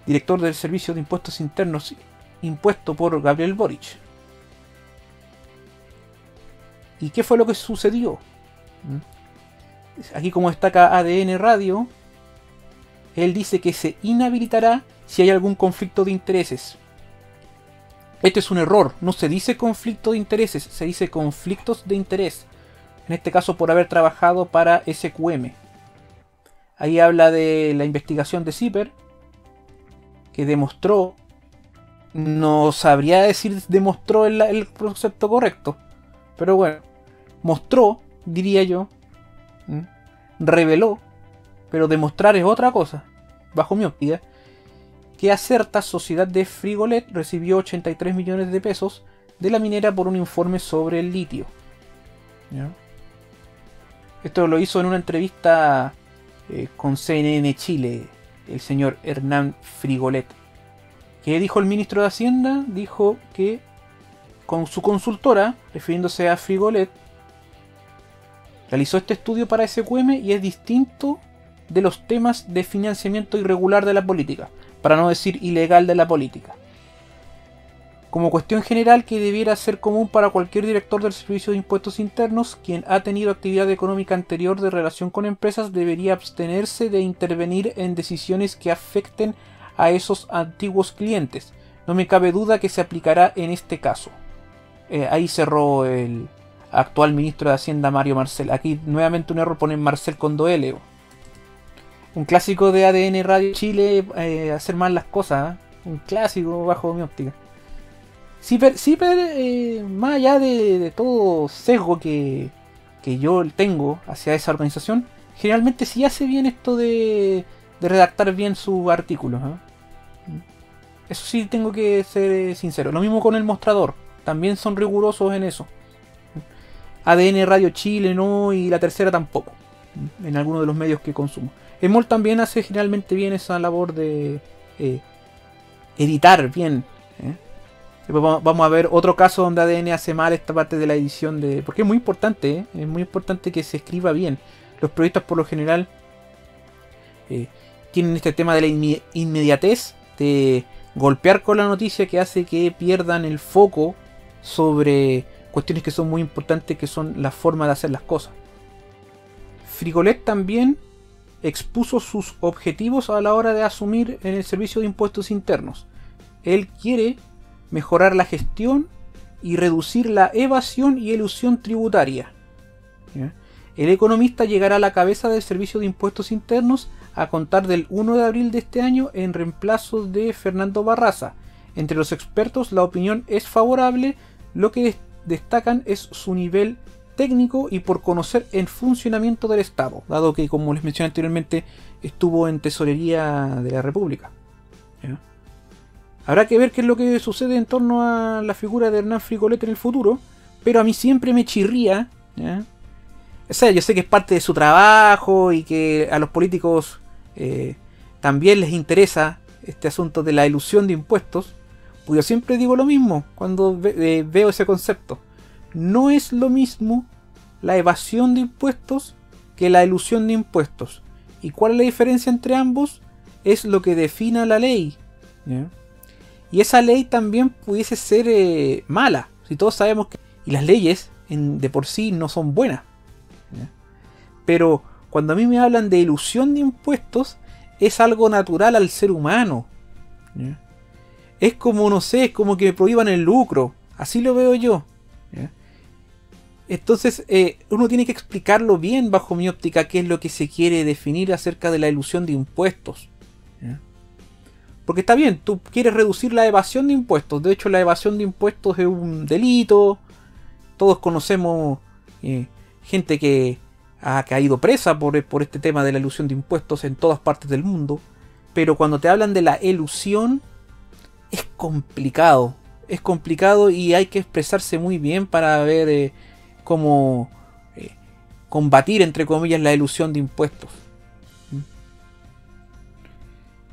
director del Servicio de Impuestos Internos impuesto por Gabriel Boric. ¿Y qué fue lo que sucedió? Aquí, como destaca ADN Radio, él dice que se inhabilitará si hay algún conflicto de intereses. Este es un error, no se dice conflicto de intereses, se dice conflictos de interés. En este caso por haber trabajado para SQM. Ahí habla de la investigación de CIPER, que demostró, no sabría decir demostró el concepto correcto, pero bueno, mostró, diría yo, reveló, pero demostrar es otra cosa, bajo mi óptica, que Acerta, sociedad de Frigolet, recibió 83 millones de pesos de la minera por un informe sobre el litio. ¿Ya? Esto lo hizo en una entrevista con CNN Chile, el señor Hernán Frigolet. ¿Qué dijo el ministro de Hacienda? Dijo que con su consultora, refiriéndose a Frigolet, realizó este estudio para SQM y es distinto de los temas de financiamiento irregular de la política, para no decir ilegal de la política. Como cuestión general que debiera ser común para cualquier director del Servicio de Impuestos Internos, quien ha tenido actividad económica anterior de relación con empresas debería abstenerse de intervenir en decisiones que afecten a esos antiguos clientes. No me cabe duda que se aplicará en este caso. Ahí cerró el actual ministro de Hacienda, Mario Marcel. Aquí nuevamente un error, ponen Marcel con doble. Un clásico de ADN Radio Chile, hacer mal las cosas. Un clásico bajo mi óptica. CIPER, más allá de todo sesgo que yo tengo hacia esa organización, generalmente sí hace bien esto de redactar bien sus artículos. Eso sí tengo que ser sincero. Lo mismo con El Mostrador, también son rigurosos en eso. ADN Radio Chile no, y La Tercera tampoco, en algunos de los medios que consumo. Emol también hace generalmente bien esa labor de editar bien. Vamos a ver otro caso donde ADN hace mal esta parte de la edición, porque es muy importante, es muy importante que se escriba bien. Los periodistas por lo general tienen este tema de la inmediatez, de golpear con la noticia, que hace que pierdan el foco sobre cuestiones que son muy importantes, que son la forma de hacer las cosas. Frigolet también expuso sus objetivos a la hora de asumir en el Servicio de Impuestos Internos. Él quiere mejorar la gestión y reducir la evasión y elusión tributaria. ¿Ya? El economista llegará a la cabeza del Servicio de Impuestos Internos a contar del 1 de abril de este año en reemplazo de Fernando Barraza. Entre los expertos la opinión es favorable, lo que destacan es su nivel técnico y por conocer el funcionamiento del Estado, dado que, como les mencioné anteriormente, estuvo en Tesorería de la República. ¿Ya? Habrá que ver qué es lo que sucede en torno a la figura de Hernán Frigolet en el futuro, pero a mí siempre me chirría, ¿ya? O sea, yo sé que es parte de su trabajo y que a los políticos también les interesa este asunto de la elusión de impuestos, pues yo siempre digo lo mismo cuando veo ese concepto. No es lo mismo la evasión de impuestos que la elusión de impuestos. ¿Y cuál es la diferencia entre ambos? Es lo que defina la ley, ¿ya? Y esa ley también pudiese ser mala, si todos sabemos que... Y las leyes de por sí no son buenas, ¿ya? Pero cuando a mí me hablan de elusión de impuestos, es algo natural al ser humano, ¿ya? Es como, no sé, es como que me prohíban el lucro. Así lo veo yo, ¿ya? Entonces uno tiene que explicarlo bien bajo mi óptica qué es lo que se quiere definir acerca de la elusión de impuestos, ¿ya? Porque está bien, tú quieres reducir la evasión de impuestos. De hecho, la evasión de impuestos es un delito. Todos conocemos gente que ha caído presa por este tema de la elusión de impuestos en todas partes del mundo. Pero cuando te hablan de la elusión, es complicado. Es complicado y hay que expresarse muy bien para ver cómo combatir, entre comillas, la elusión de impuestos.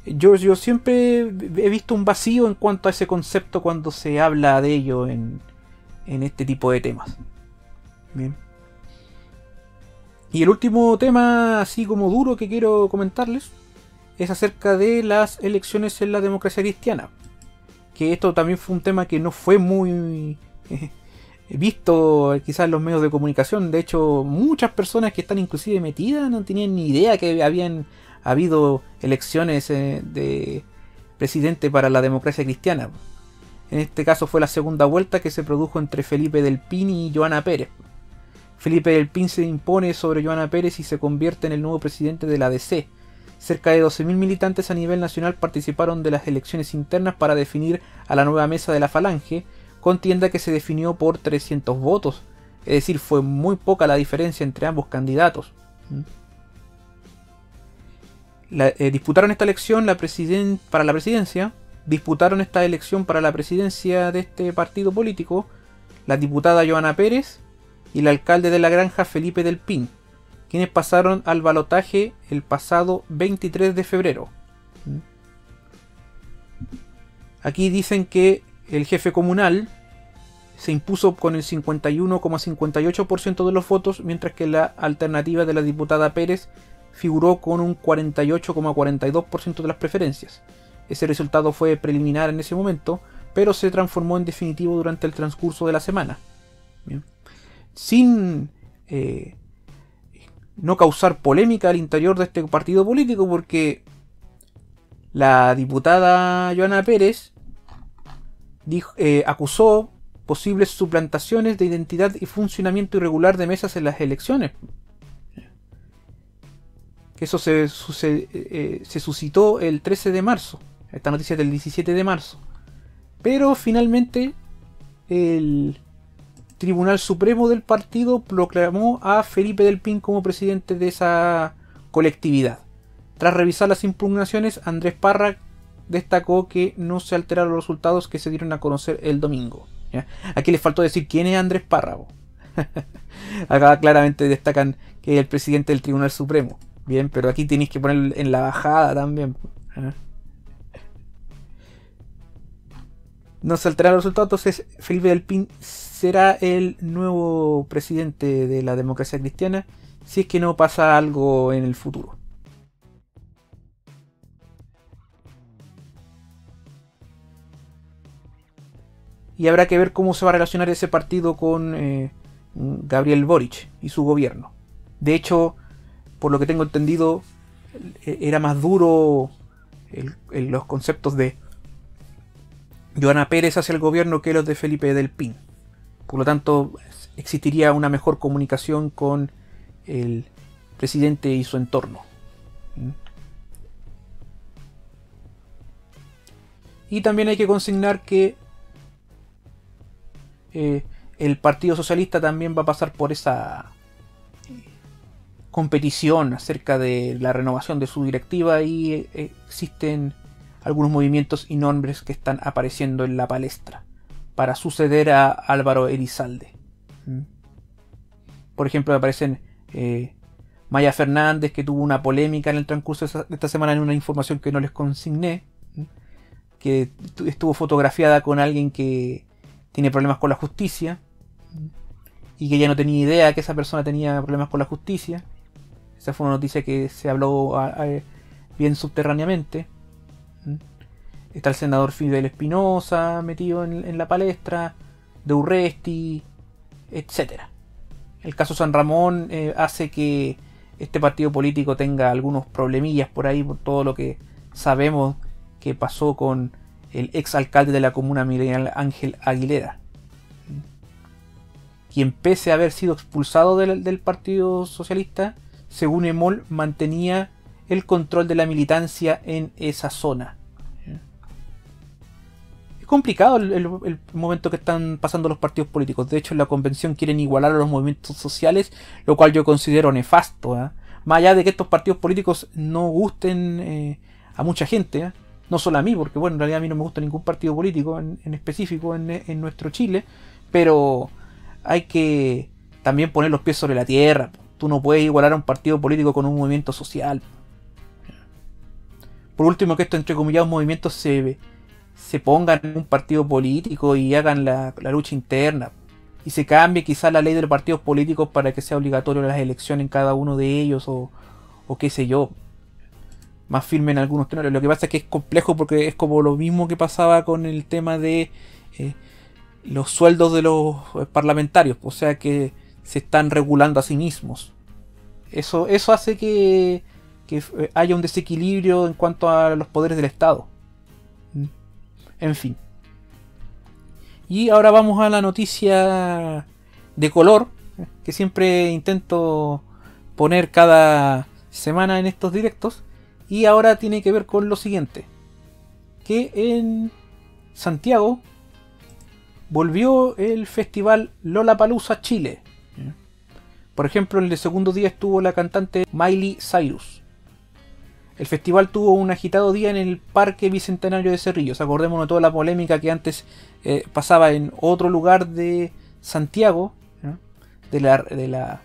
Yo siempre he visto un vacío en cuanto a ese concepto cuando se habla de ello en este tipo de temas. Bien. Y el último tema, así como duro, que quiero comentarles es acerca de las elecciones en la democracia cristiana. Que esto también fue un tema que no fue muy visto quizás en los medios de comunicación. De hecho, muchas personas que están inclusive metidas no tenían ni idea que habían habido elecciones de presidente para la democracia cristiana. En este caso fue la segunda vuelta que se produjo entre Felipe Del Pin y Joana Pérez. Felipe Del Pin se impone sobre Joana Pérez y se convierte en el nuevo presidente de la DC. Cerca de 12.000 militantes a nivel nacional participaron de las elecciones internas para definir a la nueva mesa de la Falange, contienda que se definió por 300 votos. Es decir, fue muy poca la diferencia entre ambos candidatos. Disputaron esta elección para la presidencia. Disputaron esta elección para la presidencia de este partido político la diputada Joana Pérez y el alcalde de La Granja Felipe Del Pin, quienes pasaron al balotaje el pasado 23 de febrero. Aquí dicen que el jefe comunal se impuso con el 51,58% de los votos, mientras que la alternativa de la diputada Pérez figuró con un 48,42% de las preferencias. Ese resultado fue preliminar en ese momento, pero se transformó en definitivo durante el transcurso de la semana. Bien. Sin no causar polémica al interior de este partido político, porque la diputada Joana Pérez acusó posibles suplantaciones de identidad y funcionamiento irregular de mesas en las elecciones. Que eso se suscitó el 13 de marzo. Esta noticia es del 17 de marzo. Pero finalmente el Tribunal Supremo del partido proclamó a Felipe Del Pin como presidente de esa colectividad. Tras revisar las impugnaciones, Andrés Parra destacó que no se alteraron los resultados que se dieron a conocer el domingo. ¿Ya? Aquí les faltó decir quién es Andrés Parra. Acá claramente destacan que es el presidente del Tribunal Supremo. Bien, pero aquí tenéis que poner en la bajada también. ¿Eh? No se alteraron los resultados, entonces Felipe Del Pin será el nuevo presidente de la democracia cristiana si es que no pasa algo en el futuro. Y habrá que ver cómo se va a relacionar ese partido con Gabriel Boric y su gobierno. De hecho, por lo que tengo entendido, era más duro los conceptos de Joana Pérez hacia el gobierno que los de Felipe Del Pin. Por lo tanto, existiría una mejor comunicación con el presidente y su entorno. Y también hay que consignar que el Partido Socialista también va a pasar por esa competición acerca de la renovación de su directiva, y existen algunos movimientos y nombres que están apareciendo en la palestra para suceder a Álvaro Elizalde. Por ejemplo, aparecen Maya Fernández, que tuvo una polémica en el transcurso de esta semana en una información que no les consigné, que estuvo fotografiada con alguien que tiene problemas con la justicia y que ya no tenía idea que esa persona tenía problemas con la justicia. Esa fue una noticia que se habló bien subterráneamente. Está el senador Fidel Espinosa metido en la palestra, de Urresti, etc. El caso San Ramón hace que este partido político tenga algunos problemillas por ahí, por todo lo que sabemos que pasó con el ex alcalde de la comuna, Miguel Ángel Aguilera, quien, pese a haber sido expulsado del Partido Socialista, según EMOL, mantenía el control de la militancia en esa zona. Es complicado el momento que están pasando los partidos políticos. De hecho, en la convención quieren igualar a los movimientos sociales, lo cual yo considero nefasto. Más allá de que estos partidos políticos no gusten a mucha gente, no solo a mí, porque bueno, en realidad a mí no me gusta ningún partido político en específico en nuestro Chile, pero hay que también poner los pies sobre la tierra. Tú no puedes igualar a un partido político con un movimiento social. Por último, que estos entrecomillados movimientos se pongan en un partido político y hagan la lucha interna, y se cambie quizás la ley de los partidos políticos para que sea obligatorio las elecciones en cada uno de ellos, o qué sé yo, más firme en algunos tenores. Lo que pasa es que es complejo, porque es como lo mismo que pasaba con el tema de los sueldos de los parlamentarios, o sea que se están regulando a sí mismos. Eso hace que haya un desequilibrio en cuanto a los poderes del Estado. En fin. Y ahora vamos a la noticia de color, que siempre intento poner cada semana en estos directos. Y ahora tiene que ver con lo siguiente: que en Santiago volvió el festival Lollapalooza Chile. Por ejemplo, en el segundo día estuvo la cantante Miley Cyrus. El festival tuvo un agitado día en el Parque Bicentenario de Cerrillos. Acordémonos de toda la polémica que antes pasaba en otro lugar de Santiago, ¿no?, de la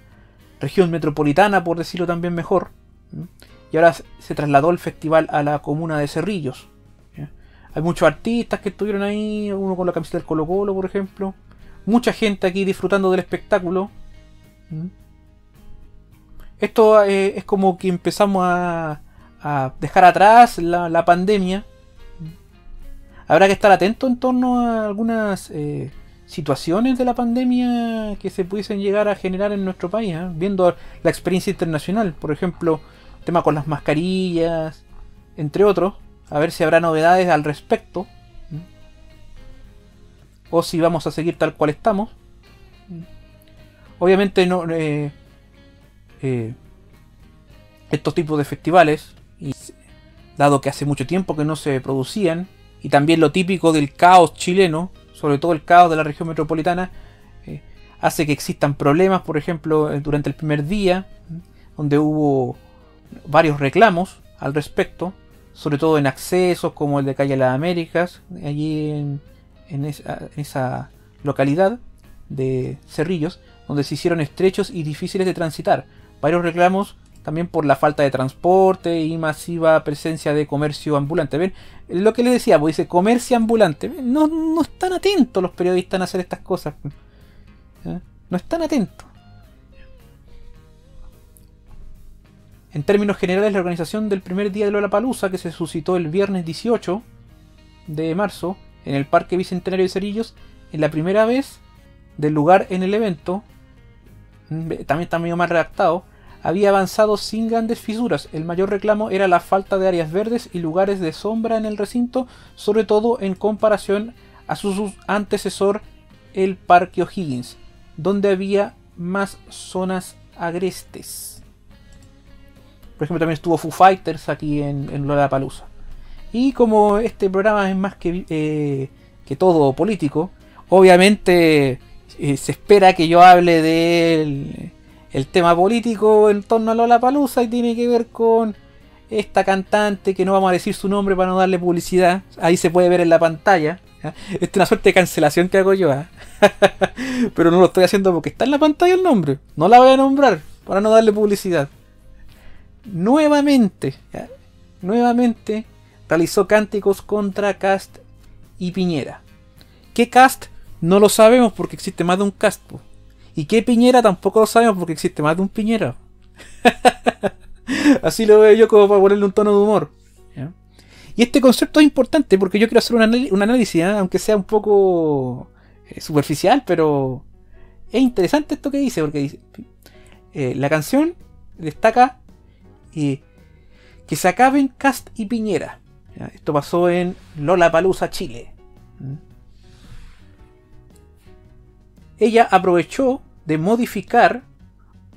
región metropolitana, por decirlo también mejor, ¿no?, y ahora se trasladó el festival a la comuna de Cerrillos. ¿Ya? Hay muchos artistas que estuvieron ahí, uno con la camiseta del Colo Colo, por ejemplo. Mucha gente aquí disfrutando del espectáculo. Esto es como que empezamos a dejar atrás la pandemia. Habrá que estar atento en torno a algunas situaciones de la pandemia que se pudiesen llegar a generar en nuestro país, viendo la experiencia internacional. Por ejemplo, tema con las mascarillas, entre otros. A ver si habrá novedades al respecto, o si vamos a seguir tal cual estamos. Obviamente no, estos tipos de festivales, y dado que hace mucho tiempo que no se producían, y también lo típico del caos chileno, sobre todo el caos de la región metropolitana, hace que existan problemas. Por ejemplo, durante el primer día, donde hubo varios reclamos al respecto, sobre todo en accesos como el de Calle Las Américas, allí en esa localidad de Cerrillos, donde se hicieron estrechos y difíciles de transitar. Varios reclamos también por la falta de transporte y masiva presencia de comercio ambulante. ¿Ven? Lo que les decía, pues dice comercio ambulante. ¿Ven? No están atentos los periodistas a hacer estas cosas. No están atentos. En términos generales, la organización del primer día de Lollapalooza, que se suscitó el viernes 18 de marzo en el Parque Bicentenario de Cerrillos, en la primera vez del lugar en el evento, también está medio mal redactado, había avanzado sin grandes fisuras. El mayor reclamo era la falta de áreas verdes y lugares de sombra en el recinto, sobre todo en comparación a su antecesor, el Parque O'Higgins, donde había más zonas agrestes. Por ejemplo, también estuvo Foo Fighters aquí en Lollapalooza. Y como este programa es más que todo político, obviamente se espera que yo hable del el tema político en torno a Lollapalooza, y tiene que ver con esta cantante que no vamos a decir su nombre para no darle publicidad. Ahí se puede ver en la pantalla. ¿Ya? Esta es una suerte de cancelación que hago yo. Pero no lo estoy haciendo porque está en la pantalla el nombre. No la voy a nombrar para no darle publicidad. Nuevamente realizó cánticos contra Kast y Piñera. ¿Qué Kast? No lo sabemos porque existe más de un Kast. ¿Y qué Piñera? Tampoco lo sabemos porque existe más de un Piñera. Así lo veo yo, como para ponerle un tono de humor. ¿Ya? Y este concepto es importante porque yo quiero hacer un análisis, aunque sea un poco superficial, pero es interesante esto que dice, porque dice, la canción destaca que se acaben Kast y Piñera. ¿Ya? Esto pasó en Lollapalooza, Chile. Ella aprovechó de modificar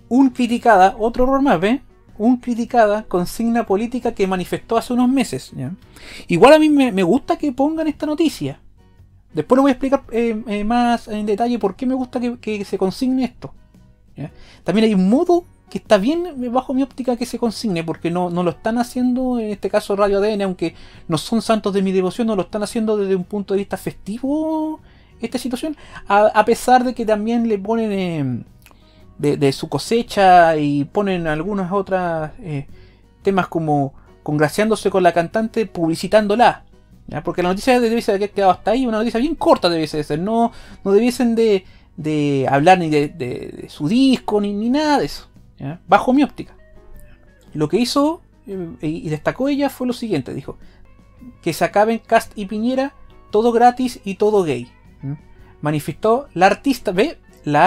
un criticada, otro error más, ¿ves? Un criticada consigna política que manifestó hace unos meses. ¿Ya? Igual a mí me gusta que pongan esta noticia. Después lo voy a explicar más en detalle por qué me gusta que se consigne esto. ¿Ya? También hay un modo que está bien bajo mi óptica que se consigne, porque no lo están haciendo, en este caso Radio ADN, aunque no son santos de mi devoción, no lo están haciendo desde un punto de vista festivo esta situación, a pesar de que también le ponen de su cosecha y ponen algunas otras temas como congraciándose con la cantante, publicitándola, ¿ya? Porque la noticia debiese haber quedado hasta ahí, una noticia bien corta debiese ser, no debiesen de hablar ni de su disco ni nada de eso, ¿ya? Bajo mi óptica. Lo que hizo y destacó ella fue lo siguiente: dijo que se acaben Kast y Piñera, todo gratis y todo gay. Manifestó la artista, ¿ve? La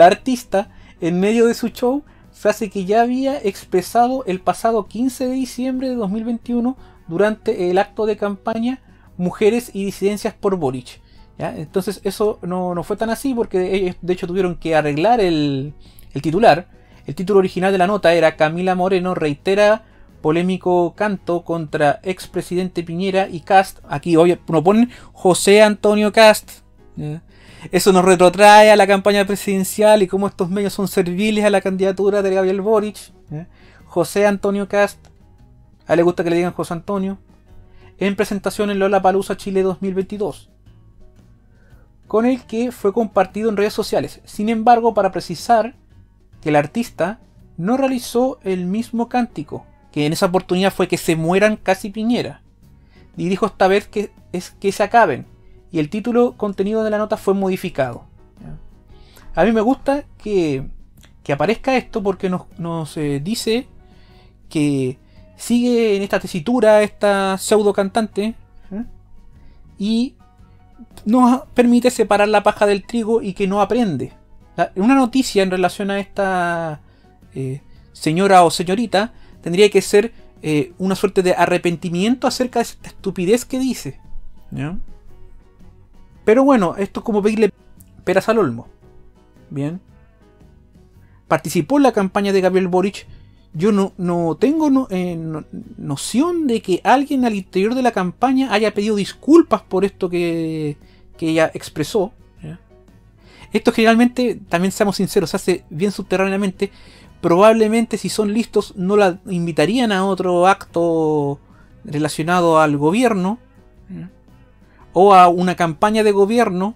artista en medio de su show, frase que ya había expresado el pasado 15 de diciembre de 2021 durante el acto de campaña Mujeres y Disidencias por Boric. ¿Ya? Entonces eso no fue tan así, porque ellos de hecho tuvieron que arreglar el titular. El título original de la nota era: Camila Moreno reitera polémico canto contra expresidente Piñera y Kast. Aquí hoy nos ponen José Antonio Kast. ¿Ya? Eso nos retrotrae a la campaña presidencial y cómo estos medios son serviles a la candidatura de Gabriel Boric. ¿Ya? José Antonio Kast. A él le gusta que le digan José Antonio. En presentación en Lollapalooza Chile 2022. Con el que fue compartido en redes sociales. Sin embargo, para precisar que el artista no realizó el mismo cántico, que en esa oportunidad fue que se mueran Kast y Piñera. Y dijo esta vez que se acaben. Y el título contenido de la nota fue modificado. ¿Ya? A mí me gusta que aparezca esto porque nos dice que sigue en esta tesitura esta pseudo cantante, ¿eh? Y nos permite separar la paja del trigo y que no aprende. Una noticia en relación a esta señora o señorita tendría que ser una suerte de arrepentimiento acerca de esta estupidez que dice, ¿ya? Pero bueno, esto es como pedirle peras al olmo. Bien. Participó en la campaña de Gabriel Boric. Yo no tengo noción de que alguien al interior de la campaña haya pedido disculpas por esto que ella expresó, ¿ya? Esto generalmente, también seamos sinceros, se hace bien subterráneamente. Probablemente si son listos no la invitarían a otro acto relacionado al gobierno, ¿ya? O a una campaña de gobierno.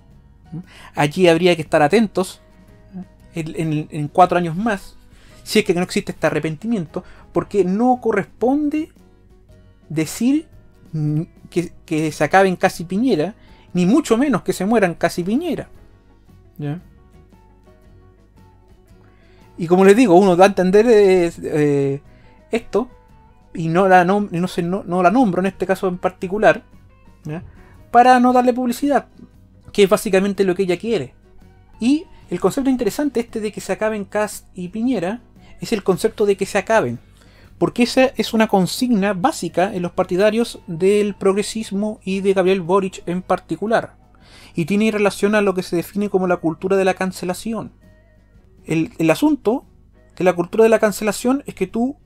Allí habría que estar atentos en 4 años más, si es que no existe este arrepentimiento, porque no corresponde decir que se acaben Kast y Piñera, ni mucho menos que se mueran Kast y Piñera, ¿ya? Y como les digo, uno da a entender esto y no la nombro en este caso en particular, ¿ya? Para no darle publicidad, que es básicamente lo que ella quiere. Y el concepto interesante de que se acaben Kast y Piñera es el concepto de que se acaben, porque esa es una consigna básica en los partidarios del progresismo y de Gabriel Boric en particular, y tiene relación a lo que se define como la cultura de la cancelación. el asunto de la cultura de la cancelación es que tú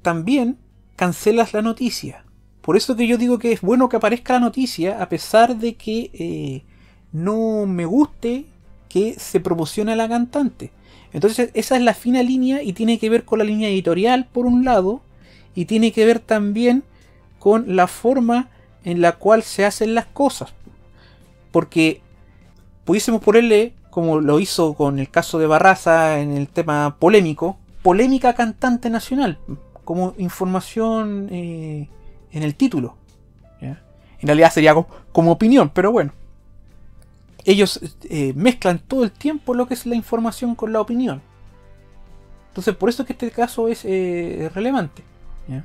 también cancelas la noticia. Por eso que yo digo que es bueno que aparezca la noticia, a pesar de que no me guste que se promocione a la cantante. Entonces esa es la fina línea, y tiene que ver con la línea editorial por un lado, y tiene que ver también con la forma en la cual se hacen las cosas. Porque pudiésemos ponerle, como lo hizo con el caso de Barraza en el tema polémico, polémica cantante nacional, como información en el título, ¿ya? En realidad sería como opinión, pero bueno. Ellos mezclan todo el tiempo lo que es la información con la opinión. Entonces por eso es que este caso es relevante, ¿ya?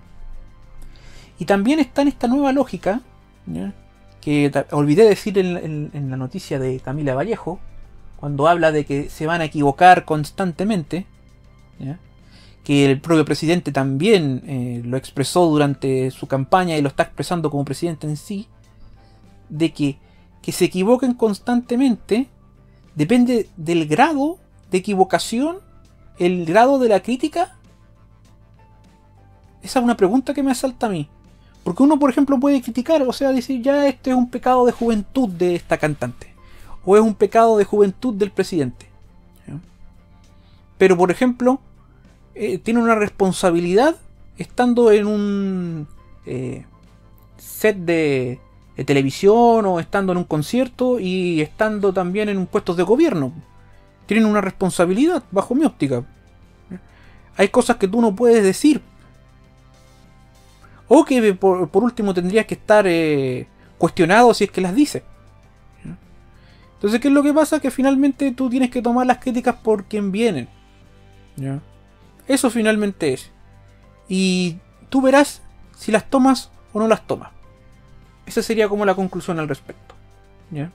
Y también está en esta nueva lógica, ¿ya?, que olvidé decir en la noticia de Camila Vallejo, cuando habla de que se van a equivocar constantemente, ¿ya?, que el propio presidente también lo expresó durante su campaña y lo está expresando como presidente en sí, de que se equivoquen constantemente depende del grado de equivocación, el grado de la crítica. Esa es una pregunta que me asalta a mí. Porque uno, por ejemplo, puede criticar, o sea, decir, ya este es un pecado de juventud de esta cantante, o es un pecado de juventud del presidente, ¿ya? Pero, por ejemplo, tiene una responsabilidad estando en un set de televisión, o estando en un concierto, y estando también en un puesto de gobierno. Tienen una responsabilidad, bajo mi óptica. Hay cosas que tú no puedes decir, o que por último tendrías que estar cuestionado si es que las dices. Entonces, ¿qué es lo que pasa? Que finalmente tú tienes que tomar las críticas por quien vienen, ¿ya? Eso finalmente es. Y tú verás si las tomas o no las tomas. Esa sería como la conclusión al respecto, ¿ya?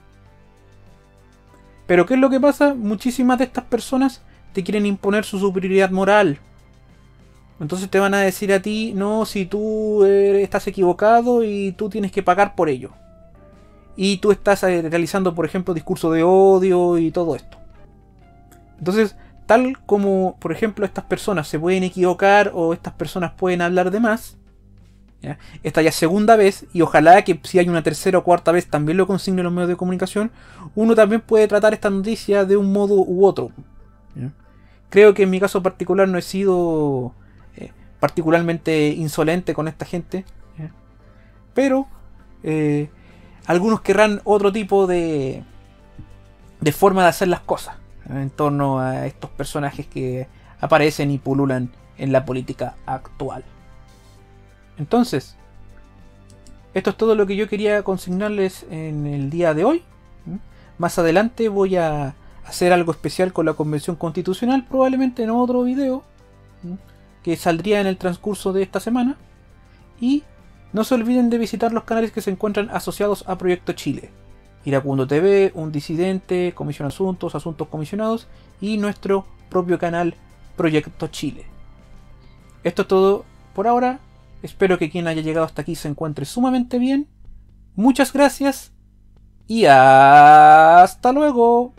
Pero ¿qué es lo que pasa? Muchísimas de estas personas te quieren imponer su superioridad moral. Entonces te van a decir a ti, no, si tú estás equivocado y tú tienes que pagar por ello. Y tú estás realizando, por ejemplo, discurso de odio y todo esto. Entonces, tal como, por ejemplo, estas personas se pueden equivocar, o estas personas pueden hablar de más, ¿ya? Esta ya es segunda vez, y ojalá que si hay una tercera o cuarta vez también lo consignen los medios de comunicación, uno también puede tratar esta noticia de un modo u otro, ¿ya? Creo que en mi caso particular no he sido particularmente insolente con esta gente, ¿ya? Pero algunos querrán otro tipo de forma de hacer las cosas en torno a estos personajes que aparecen y pululan en la política actual. Entonces, esto es todo lo que yo quería consignarles en el día de hoy. Más adelante voy a hacer algo especial con la Convención Constitucional, probablemente en otro video que saldría en el transcurso de esta semana. Y no se olviden de visitar los canales que se encuentran asociados a Proyecto Chile: Iracundo TV, Un Disidente, Comisión Asuntos, Asuntos Comisionados, y nuestro propio canal Proyecto Chile. Esto es todo por ahora. Espero que quien haya llegado hasta aquí se encuentre sumamente bien. Muchas gracias y hasta luego.